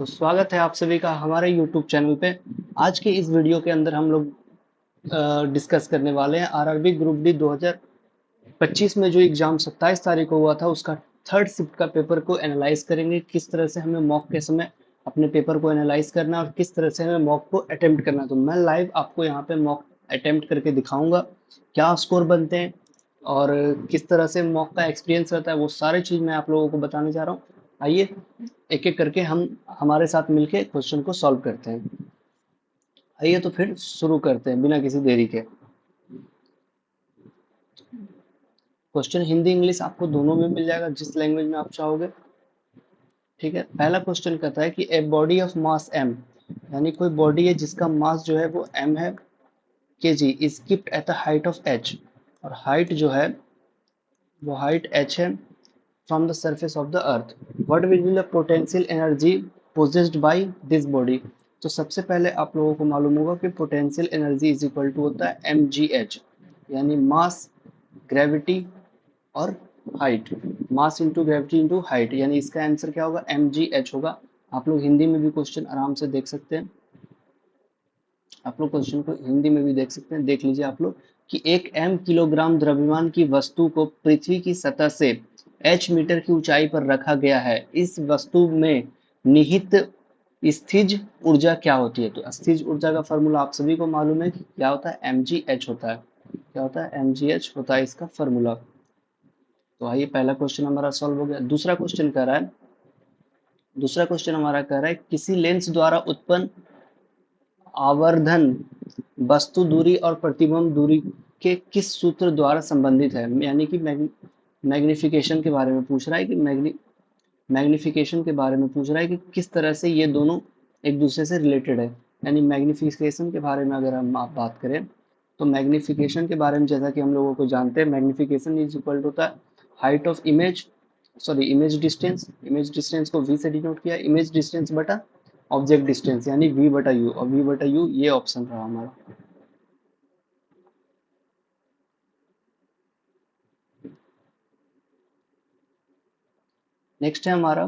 तो स्वागत है आप सभी का हमारे YouTube चैनल पे। आज के इस वीडियो के अंदर हम लोग डिस्कस करने वाले हैं आरआरबी ग्रुप डी 2025 में जो एग्जाम 27 तारीख को हुआ था उसका थर्ड शिफ्ट का पेपर को एनालाइज करेंगे। किस तरह से हमें मॉक के समय अपने पेपर को एनालाइज करना है और किस तरह से हमें मॉक को अटेम्प्ट करना है। तो मैं लाइव आपको यहाँ पे मॉक अटेम्प्ट करके दिखाऊंगा क्या स्कोर बनते हैं और किस तरह से मॉक का एक्सपीरियंस रहता है, वो सारी चीज़ मैं आप लोगों को बताने जा रहा हूँ। आइए एक एक करके हम हमारे साथ मिलके क्वेश्चन को सॉल्व करते हैं। आइए तो फिर शुरू करते हैं बिना किसी देरी के। क्वेश्चन हिंदी इंग्लिश आपको दोनों में मिल जाएगा, जिस लैंग्वेज में आप चाहोगे। ठीक है, पहला क्वेश्चन कहता है कि a body of mass M, यानी कोई बॉडी है जिसका मास जो है वो एम है K G, is kept at the height of H, और हाइट जो है वो हाइट एच है from the surface of the earth. What will be the potential energy possessed by this body. तो सबसे पहले आप लोगों को मालूम होगा कि potential energy is equal to होता है एम जी एच, यानी मास, ग्रेविटी और height. Mass into gravity into height, यानी इसका आंसर क्या होगा, एम जी एच होगा। आप लोग हिंदी में भी क्वेश्चन आराम से देख सकते हैं, आप लोग क्वेश्चन को हिंदी में भी देख सकते हैं। देख लीजिए आप लोग कि एक एम किलोग्राम द्रव्यमान की वस्तु को पृथ्वी की सतह से एच मीटर की ऊंचाई पर रखा गया है। इस वस्तु में निहित स्थिज ऊर्जा क्या होती है। तो स्थिज ऊर्जा का फॉर्मूला आप सभी को मालूम है कि क्या होता है, एम जी एच होता है। क्या होता है, एम जी एच होता है इसका फॉर्मूला। तो आइए पहला क्वेश्चन हमारा सॉल्व हो गया। दूसरा क्वेश्चन हमारा कह रहा है किसी लेंस द्वारा उत्पन्न आवर्धन वस्तु दूरी और प्रतिबिंब दूरी के किस सूत्र द्वारा संबंधित है। यानी कि मैग्निफिकेशन के बारे में पूछ रहा है कि मैग्निफिकेशन के बारे में पूछ रहा है कि किस तरह से ये दोनों एक दूसरे से रिलेटेड है। यानी मैग्निफिकेशन के बारे में अगर हम आप बात करें तो मैग्निफिकेशन के बारे में जैसा कि हम लोगों को जानते हैं, मैग्निफिकेशन इज इक्वल टू होता है height of image, sorry image distance को v से डिनोट किया, इमेज डिस्टेंस बटा ऑब्जेक्ट डिस्टेंस, यानी v बटा u, और v बटा u ये ऑप्शन रहा हमारा। नेक्स्ट है हमारा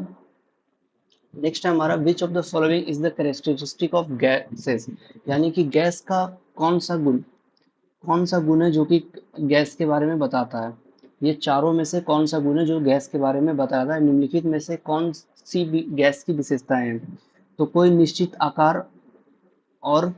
which of the following is the characteristic of gases, यानी कि गैस का कौन सा गुण है जो कि गैस के बारे में बताता है। ये चारों में से कौन सा गुण है जो गैस के बारे में बताता है। निम्नलिखित में से कौन सी गैस की विशेषताएं हैं। तो कोई निश्चित आकार और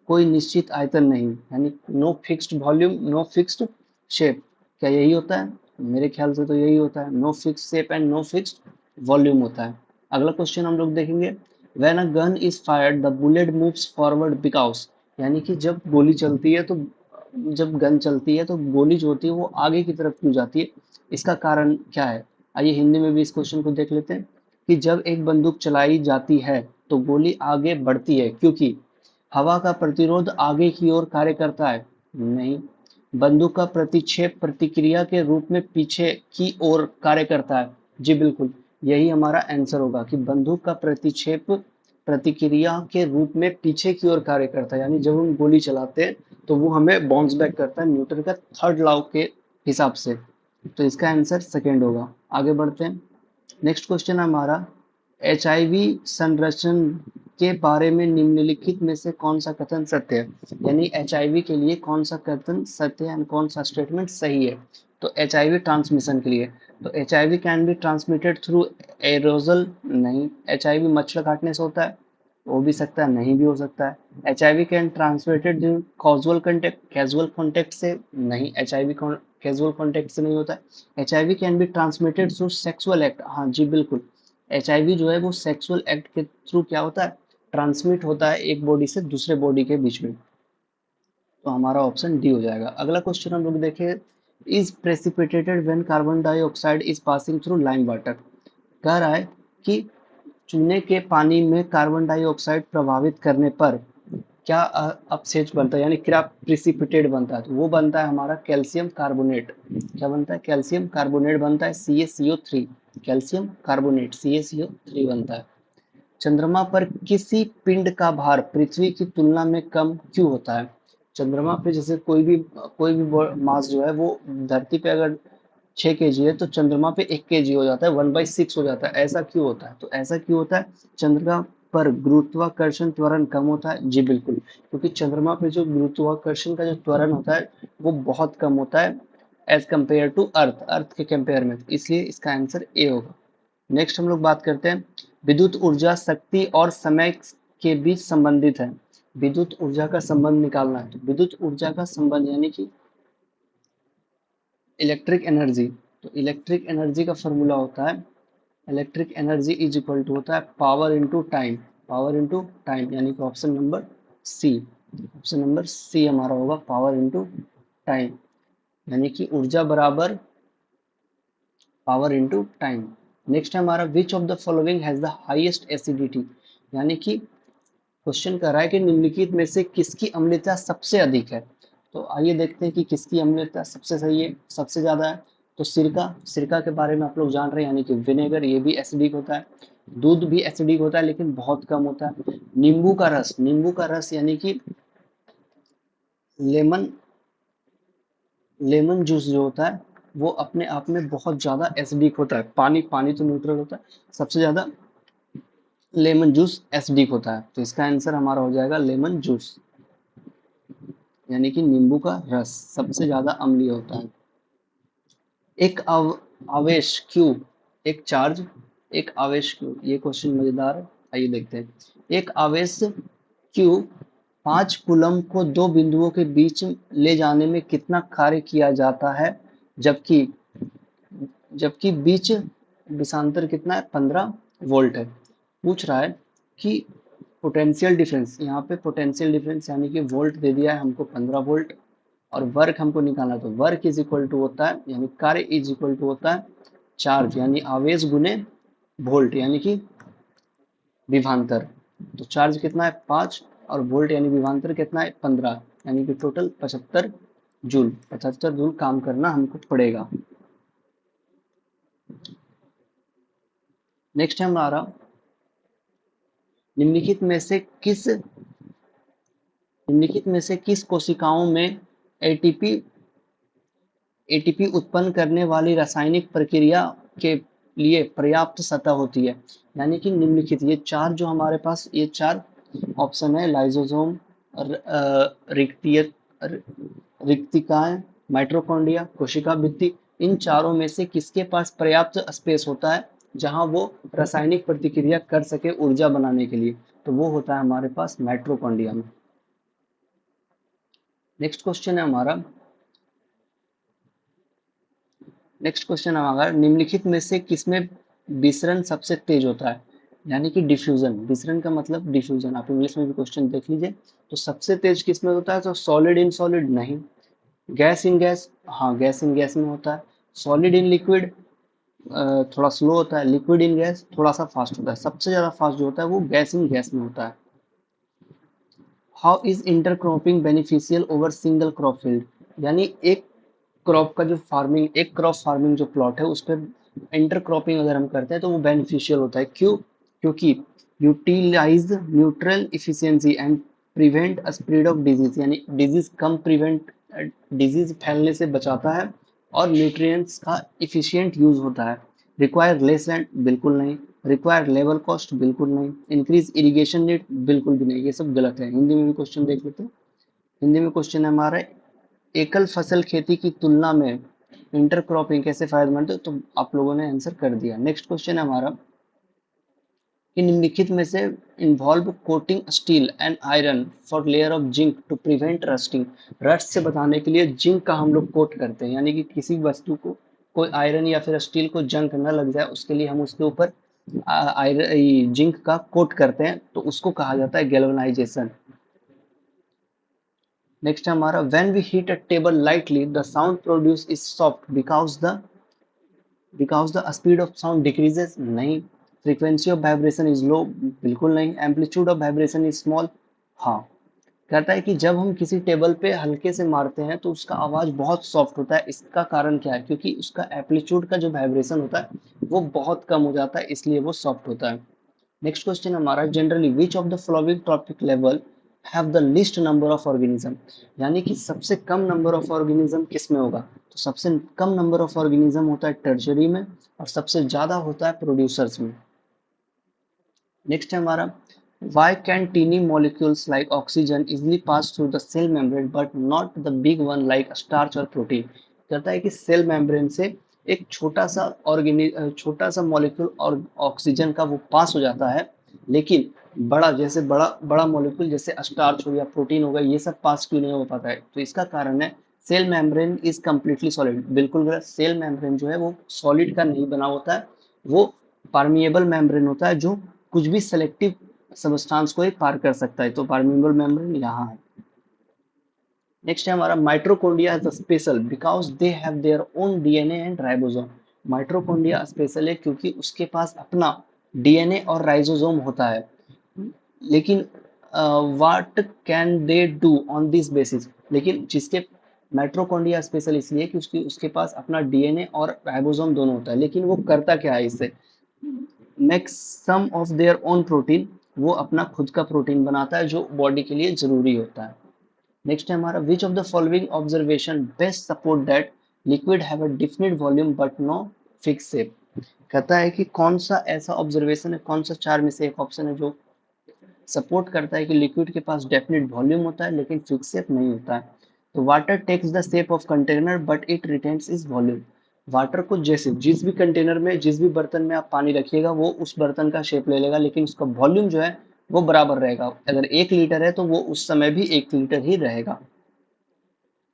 कोई निश्चित आयतन नहीं, यानी no fixed volume no fixed shape. क्या यही होता है, मेरे ख्याल से तो यही होता है, no fixed shape and no fixed volume होता है। अगला क्वेश्चन हम लोग देखेंगे, when a gun is fired the bullet moves forward because, यानी कि जब गोली चलती है तो जब गन चलती है तो गोली जो होती है वो आगे की तरफ क्यों जाती है, इसका कारण क्या है। आइए हिंदी में भी इस क्वेश्चन को देख लेते हैं कि जब एक बंदूक चलाई जाती है तो गोली आगे बढ़ती है क्योंकि हवा का प्रतिरोध आगे की ओर कार्य करता है, नहीं। बंदूक का प्रतिक्षेप प्रतिक्रिया के रूप में पीछे की ओर कार्य करता है, जी बिल्कुल। यही हमारा आंसर होगा कि बंदूक का प्रतिक्षेप प्रतिक्रिया के रूप में पीछे की ओर कार्य करता है, यानी जब हम गोली चलाते हैं तो वो हमें बाउंस बैक करता है न्यूटन का थर्ड लॉ के हिसाब से। तो इसका आंसर सेकेंड होगा। आगे बढ़ते हैं। नेक्स्ट क्वेश्चन हमारा, एचआईवी संरक्षण के बारे में निम्नलिखित में से कौन सा कथन सत्य है, यानी एचआईवी के लिए कौन सा कथन सत्य है, कौन सा स्टेटमेंट सही है। तो एचआईवी ट्रांसमिशन के लिए, तो HIV can be transmitted through aerogel, नहीं। एचआईवी मच्छर काटने से होता है, हो भी सकता है, नहीं भी हो सकता है। HIV can transmitted casual contact से, नहीं। एचआईवी कैजुअल कॉन्टेक्ट से नहीं होता है। HIV can be transmitted through sexual act, हाँ जी बिल्कुल। एचआईवी जो है वो सेक्सुअल एक्ट के थ्रू क्या होता है, ट्रांसमिट होता है एक बॉडी से दूसरे बॉडी के बीच में। तो हमारा ऑप्शन डी हो जाएगा। अगला क्वेश्चन हम लोग देखें, is precipitated when carbon dioxide is passing through lime water. कह रहा है कि चूने के पानी में कार्बन डाइऑक्साइड प्रभावित करने पर क्या अपसेच बनता है, यानी क्या प्रिसिपिटेट बनता है। तो वो बनता है हमारा कैल्शियम कार्बोनेट। क्या बनता है, कैल्शियम कार्बोनेट बनता है, CaCO3। कैल्शियम कार्बोनेट CaCO3 बनता है। चंद्रमा पर किसी पिंड का भार पृथ्वी की तुलना में कम क्यों होता है। चंद्रमा पे जैसे कोई भी मास जो है वो धरती पे अगर 6 kg है तो चंद्रमा पे 1 kg हो जाता है, 1/6 हो जाता है। ऐसा क्यों होता है, तो ऐसा क्यों होता है, चंद्रमा पर गुरुत्वाकर्षण त्वरण कम होता है? जी बिल्कुल, क्योंकि चंद्रमा पे जो गुरुत्वाकर्षण का जो त्वरण होता है वो बहुत कम होता है एज कंपेयर टू अर्थ, अर्थ के कंपेयर में, इसलिए इसका आंसर ए होगा। नेक्स्ट हम लोग बात करते हैं, विद्युत ऊर्जा शक्ति और समय के बीच संबंधित है। विद्युत ऊर्जा का संबंध निकालना है, तो विद्युत ऊर्जा का संबंध यानी कि इलेक्ट्रिक एनर्जी, तो इलेक्ट्रिक एनर्जी का फॉर्मूला होता है, electric energy is equal to होता है power into time, power into time, यानी कि option number C, option number C हमारा होगा पावर इंटू टाइम, यानी कि ऊर्जा बराबर पावर इंटू टाइम। नेक्स्ट है हमारा, which of the following has the highest acidity, यानी कि क्वेश्चन कर रहा है कि निम्नलिखित में से किसकी अम्लता सबसे अधिक है। तो आइए देखते हैं कि किसकी अम्लता सबसे सही है, सबसे ज्यादा है। तो सिरका, सिरका के बारे में आप लोग जान रहे हैं, यानी कि विनेगर, ये भी एसिडिक होता है। दूध भी एसिडिक होता है लेकिन बहुत कम होता है। नींबू का रस, नींबू का रस यानी कि लेमन, लेमन जूस जो होता है वो अपने आप में बहुत ज्यादा एसिडिक होता है। पानी, पानी तो न्यूट्रल होता है, सबसे ज्यादा लेमन जूस एसिडिक होता है, तो इसका आंसर हमारा हो जाएगा लेमन जूस, यानी कि नींबू का रस सबसे ज्यादा अम्लीय होता है। एक आवेश Q, एक चार्ज, एक आवेश Q, ये क्वेश्चन मजेदार है, आइए देखते हैं। एक आवेश Q 5 कूलम को दो बिंदुओं के बीच ले जाने में कितना कार्य किया जाता है, जबकि जबकि बीच विषांतर कितना है, 15 वोल्ट है। पूछ रहा है कि पोटेंशियल डिफरेंस, यहाँ पे पोटेंशियल डिफरेंस यानी कि वोल्ट दे दिया है हमको 15 वोल्ट, और वर्क हमको निकालना, तो वर्क इज इक्वल टू होता है, यानी कार्य इज इक्वल टू होता है चार्ज यानी आवेश गुने वोल्ट यानी कि विभवांतर। तो चार्ज कितना है 5 और वोल्ट यानी विभवांतर कितना है 15, यानी कि टोटल 75 जूल, 75 जूल काम करना हमको पड़ेगा। नेक्स्ट है हमारा, निम्नलिखित में से किस, निम्नलिखित में से किस कोशिकाओं में एटीपी, एटीपी उत्पन्न करने वाली रासायनिक प्रक्रिया के लिए पर्याप्त सतह होती है, यानी कि निम्नलिखित, ये चार जो हमारे पास ये चार ऑप्शन है, लाइसोसोम, रिक्तीय, रिक्तिकाएं, माइटोकॉन्ड्रिया, कोशिका भित्ति, इन चारों में से किसके पास पर्याप्त स्पेस होता है जहां वो रासायनिक प्रतिक्रिया कर सके ऊर्जा बनाने के लिए, तो वो होता है हमारे पास माइटोकॉन्ड्रिया में। नेक्स्ट क्वेश्चन है हमारा, नेक्स्ट क्वेश्चन हमारा, निम्नलिखित में से किसमें विसरण सबसे तेज होता है, यानी कि डिफ्यूजन, विसरण का मतलब डिफ्यूजन, आप इंग्लिश में भी क्वेश्चन देख लीजिए। तो सबसे तेज किसमें होता है, तो सॉलिड इन सॉलिड नहीं, गैस इन गैस, हाँ गैस इन गैस में होता है, सॉलिड इन लिक्विड थोड़ा स्लो होता है, लिक्विड इन गैस थोड़ा सा फास्ट होता है, सबसे ज्यादा फास्ट जो होता है वो गैस इन गैस में होता है। How is intercropping beneficial over single crop field, यानी एक क्रॉप का जो फार्मिंग, एक क्रॉप फार्मिंग जो प्लॉट है उस पर इंटरक्रॉपिंग अगर हम करते हैं तो वो बेनिफिशियल होता है। क्यों, क्योंकि utilize neutral efficiency and prevent spread of disease, यानी डिजीज कम प्रिवेंट, डिजीज फैलने से बचाता है, और न्यूट्रिएंट्स का इफिशियंट यूज होता है। रिक्वायर लेस लैंड, बिल्कुल नहीं। रिक्वायर लेवल कॉस्ट, बिल्कुल नहीं। इंक्रीज इरिगेशन नीड, बिल्कुल भी नहीं, ये सब गलत है। हिंदी में भी क्वेश्चन देख लेते हैं। हिंदी में क्वेश्चन है हमारा, एकल फसल खेती की तुलना में इंटरक्रॉपिंग कैसे फायदेमंद है, तो आप लोगों ने आंसर कर दिया। नेक्स्ट क्वेश्चन है हमारा कि निम्नलिखित में से involve coating steel and iron for layer of zinc to prevent rusting, rust से बचाने के लिए जिंक का हम लोग कोट करते हैं, यानी कि किसी वस्तु को, कोई आयरन या फिर स्टील को जंग न लग जाए उसके लिए हम उसके ऊपर आयरन जिंक का कोट करते हैं, तो उसको कहा जाता है गैल्वेनाइजेशन। नेक्स्ट है हमारा, when we hit a table lightly the sound produce is soft because the speed of sound decreases, नहीं। Frequency of vibration is low, बिल्कुल नहीं। Amplitude of vibration is small, हाँ। कहता है कि जब हम किसी टेबल पे हल्के से मारते हैं तो उसका आवाज बहुत सॉफ्ट होता है, इसका कारण क्या है, क्योंकि उसका एम्पलीट्यूड का जो वाइब्रेशन होता है वो बहुत कम हो जाता है, इसलिए वो सॉफ्ट होता है। नेक्स्ट क्वेश्चन हमारा, generally which of the following trophic level have the least number of organism, यानी कि सबसे कम नंबर ऑफ ऑर्गेनिज्म किस में होगा, तो सबसे कम नंबर ऑफ ऑर्गेनिज्म होता है टर्शरी में, और सबसे ज्यादा होता है प्रोड्यूसर्स में। नेक्स्ट है हमारा, Why can teeny molecules like oxygen easily pass through the cell membrane but not the big one like starch or protein? कहता है कि सेल मेम्ब्रेन से एक छोटा सा मॉलिक्यूल और ऑक्सीजन का वो पास हो जाता है, लेकिन बड़ा बड़ा मॉलिक्यूल जैसे स्टार्च हो या प्रोटीन हो गया, ये सब पास क्यों नहीं हो पाता है? तो इसका कारण है cell membrane is completely solid. बिल्कुल गलत। सेल मेम्ब्रेन जो है वो सॉलिड का नहीं बना होता है, वो परमिएबल मेम्ब्रेन होता है जो कुछ भी सेलेक्टिव सबस्टांस को ही पार कर सकता है। तो परमिएबल मेम्ब्रेन यहाँ है। नेक्स्ट है हमारा mitochondria is special because they have their own DNA and ribosome. Mitochondria special है क्योंकि उसके पास अपना डीएनए और राइबोसोम होता है, लेकिन what can they do on this basis? लेकिन जिसके माइट्रोकॉन्ड्रिया स्पेशल इसलिए कि उसके पास अपना डीएनए और राइबोसोम दोनों होता है, लेकिन वो करता क्या है इससे? Makes some of their own protein, वो अपना खुद का प्रोटीन बनाता है जो बॉडी के लिए जरूरी होता है। नेक्स्ट है हमारा which of the following observation best support that liquid have a definite volume but no fix shape? कहता है कि कौन सा ऐसा ऑब्जर्वेशन है, कौन सा चार में से एक ऑप्शन है जो सपोर्ट करता है कि लिक्विड के पास डेफिनेट वॉल्यूम होता है लेकिन फिक्स शेप नहीं होता है? तो water takes the shape of container but it retains is volume. Water को जैसे जिस भी कंटेनर में, जिस भी बर्तन में आप पानी रखिएगा वो उस बर्तन का शेप ले लेगा, लेकिन उसका वॉल्यूम जो है वो बराबर रहेगा। अगर 1 लीटर है तो वो उस समय भी 1 लीटर ही रहेगा।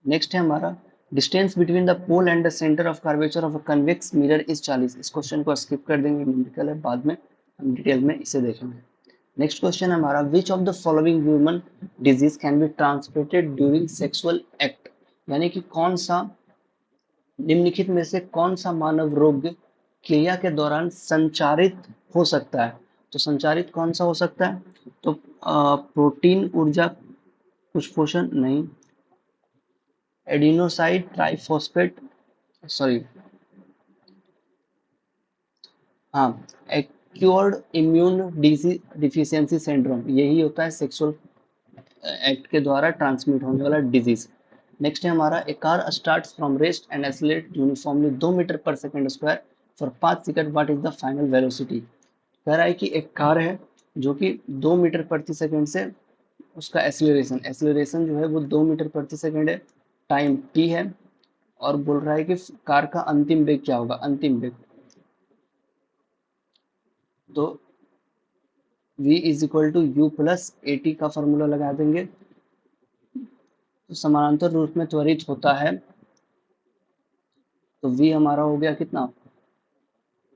नेक्स्ट है हमारा distance between the pole and the centre of curvature of a convex mirror is 40। इस क्वेश्चन को स्किप कर देंगे, न्यूमेरिकल है, बाद में हम डिटेल में इसे देखेंगे। नेक्स्ट क्वेश्चन है हमारा which of the following human disease can be transmitted during sexual act? यानी कि कौन सा निम्नलिखित में से कौन सा मानव रोग क्रिया के दौरान संचारित हो सकता है? तो संचारित कौन सा हो सकता है? तो प्रोटीन ऊर्जा कुछ नहीं, एडिनोसाइड ट्राइफॉस्फेट, सॉरी, हाँ, एक्योर्ड इम्यून डिफिशियंसी सिंड्रोम, यही होता है सेक्सुअल एक्ट के द्वारा ट्रांसमिट होने वाला डिजीज। नेक्स्ट है हमारा a car starts from rest and accelerate uniformly 2 metre per second square for 5 second, what is the final velocity? कह रहा है कि एक कार है जो कि 2 मीटर प्रति सेकंड से उसका एक्सेलरेशन जो है वो 2 मीटर प्रति सेकंड है, टाइम टी है, और बोल रहा है कि कार का अंतिम वेग क्या होगा? अंतिम वेग तो v is equal to u plus a t का फॉर्मूला लगा देंगे। तो समानांतर रूप में त्वरित होता है तो v हमारा हो गया कितना?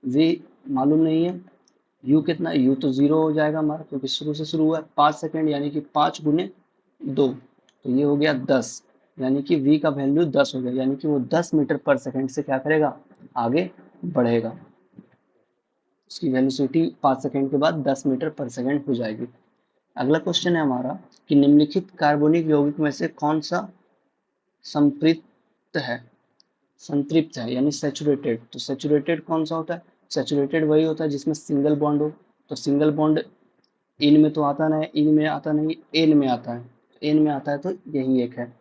v मालूम नहीं है, u कितना? u तो 0 हो जाएगा हमारा क्योंकि शुरू से शुरू हुआ है। 5 सेकंड यानी कि 5 गुने 2, तो ये हो गया 10, यानी कि v का वैल्यू 10 हो गया, यानी कि वो 10 मीटर पर सेकंड से क्या करेगा? आगे बढ़ेगा। उसकी वेलोसिटी 5 सेकंड के बाद 10 मीटर पर सेकंड हो जाएगी। अगला क्वेश्चन है हमारा कि निम्नलिखित कार्बनिक यौगिक में से कौन सा संपृक्त है? संतृप्त है यानी सैचुरेटेड। तो सैचुरेटेड कौन सा होता है? सैचुरेटेड वही होता है जिसमें सिंगल बॉन्ड हो। तो सिंगल बॉन्ड इन में तो आता नहीं, इन में आता नहीं, एन में आता है। एन में आता है तो यही एक है।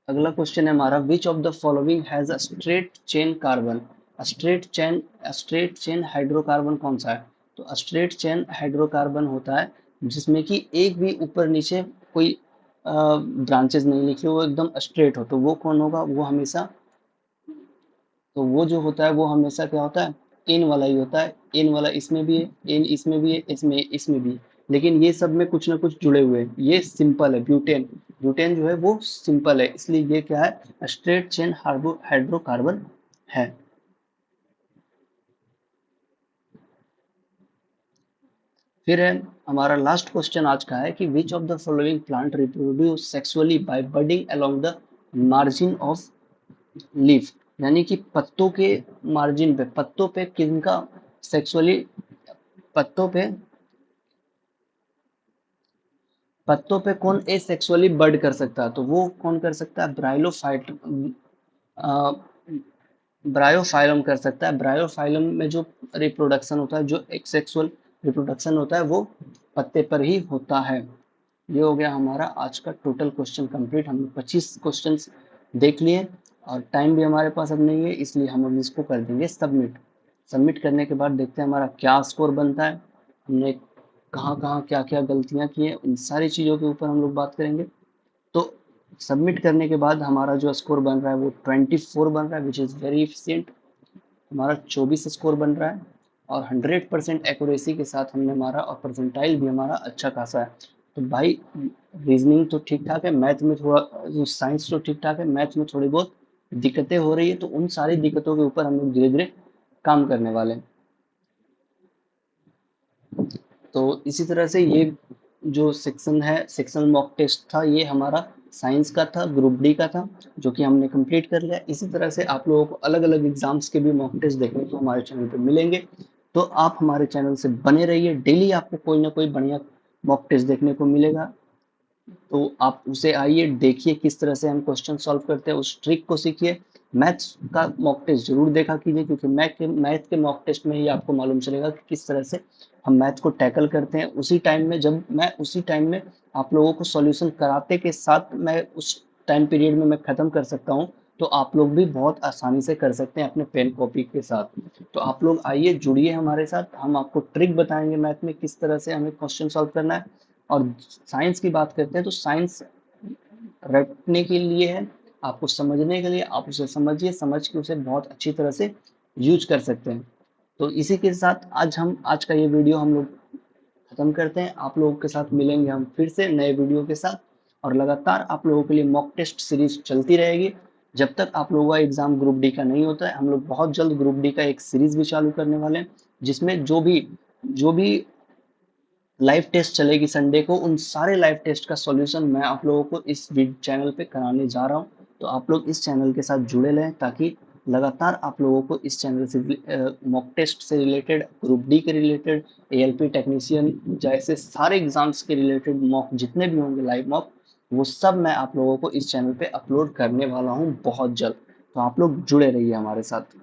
अगला क्वेश्चन है हमारा which of the following has a straight chain carbon? Straight chain hydrocarbon कौन सा है? तो स्ट्रेट चेन हाइड्रोकार्बन होता है जिसमें कि एक भी ऊपर नीचे कोई ब्रांचेस नहीं लिखी, वो एकदम स्ट्रेट हो। तो वो कौन होगा? वो हमेशा, तो वो जो होता है वो हमेशा क्या होता है? एन वाला ही होता है। एन वाला इसमें भी है, एन इसमें भी है, इसमें इसमें भी है, लेकिन ये सब में कुछ ना कुछ जुड़े हुए हैं। ये सिंपल है, ब्यूटेन। ब्यूटेन जो है वो सिंपल है, इसलिए ये क्या है? स्ट्रेट चेन हाइड्रोकार्बन है। फिर है हमारा लास्ट क्वेश्चन आज का है कि which of the following plant reproduce sexually by budding along the margin of leaf? यानी कि पत्तों के मार्जिन पे, पत्तों पे किनका सेक्सुअली, पत्तों पे पत्तों पे कौन एसेक्सुअली बर्ड कर सकता है? तो वो कौन कर सकता है? ब्रायोफाइलम कर सकता है। ब्रायोफाइलम में जो रिप्रोडक्शन होता है, जो एक्सेक्सुअल रिप्रोडक्शन होता है, वो पत्ते पर ही होता है। ये हो गया हमारा आज का टोटल क्वेश्चन कंप्लीट। हमने 25 क्वेश्चंस देख लिए और टाइम भी हमारे पास अब नहीं है, इसलिए हम अब इसको कर देंगे सबमिट। सबमिट करने के बाद देखते हैं हमारा क्या स्कोर बनता है, हमने कहाँ कहाँ क्या क्या गलतियाँ की हैं, उन सारी चीज़ों के ऊपर हम लोग बात करेंगे। तो सबमिट करने के बाद हमारा जो स्कोर बन रहा है वो 24 बन रहा है, विच इज़ वेरी एफिशिएंट। हमारा 24 स्कोर बन रहा है और 100% एक्यूरेसी के साथ हमने मारा और परसेंटाइल भी हमारा अच्छा खासा है। तो भाई रीजनिंग तो ठीक ठाक है, मैथ में थोड़ा, साइंस तो ठीक ठाक है, मैथ में थोड़ी बहुत दिक्कतें हो रही है, तो उन सारी दिक्कतों के ऊपर हम लोग धीरे धीरे काम करने वाले हैं। तो इसी तरह से ये जो सेक्शन है, सेक्शन मॉक टेस्ट था, ये हमारा साइंस का था, ग्रुप डी का था, जो कि हमने कंप्लीट कर लिया। इसी तरह से आप लोगों को अलग अलग एग्जाम्स के भी मॉक टेस्ट देखने को हमारे चैनल पे मिलेंगे। तो आप हमारे चैनल से बने रहिए, डेली आपको कोई ना कोई बढ़िया मॉक टेस्ट देखने को मिलेगा। तो आप उसे आइए देखिए किस तरह से हम क्वेश्चन सॉल्व करते हैं, उस ट्रिक को सीखिए। मैथ्स का मॉक टेस्ट जरूर देखा कीजिए, क्योंकि मैथ के मॉक टेस्ट में ही आपको मालूम चलेगा कि किस तरह से हम मैथ को टैकल करते हैं। उसी टाइम में आप लोगों को सॉल्यूशन कराते के साथ मैं उस टाइम पीरियड में मैं ख़त्म कर सकता हूँ। तो आप लोग भी बहुत आसानी से कर सकते हैं अपने पेन कॉपी के साथ। तो आप लोग आइए, जुड़िए हमारे साथ, हम आपको ट्रिक बताएंगे मैथ में किस तरह से हमें क्वेश्चन सॉल्व करना है। और साइंस की बात करते हैं तो साइंस रटने के लिए है, आपको समझने के लिए। आप उसे समझिए, समझ के उसे बहुत अच्छी तरह से यूज कर सकते हैं। तो इसी के साथ आज का ये वीडियो हम लोग खत्म करते हैं। आप लोगों के साथ मिलेंगे हम फिर से नए वीडियो के साथ, और लगातार आप लोगों के लिए मॉक टेस्ट सीरीज चलती रहेगी। जब तक आप लोगों का एग्जाम ग्रुप डी का नहीं होता है, हम लोग बहुत जल्द ग्रुप डी का एक सीरीज भी चालू करने वाले हैं, जिसमें जो भी लाइव टेस्ट चलेगी संडे को, उन सारे लाइव टेस्ट का सॉल्यूशन मैं आप लोगों को इस चैनल पे कराने जा रहा हूँ। तो आप लोग इस चैनल के साथ जुड़े रहें, ताकि लगातार आप लोगों को इस चैनल से मॉक टेस्ट से रिलेटेड, ग्रुप डी के रिलेटेड, एएलपी टेक्नीशियन जैसे सारे एग्जाम्स के रिलेटेड मॉक जितने भी होंगे लाइव मॉक, वो सब मैं आप लोगों को इस चैनल पे अपलोड करने वाला हूँ बहुत जल्द। तो आप लोग जुड़े रहिए हमारे साथ।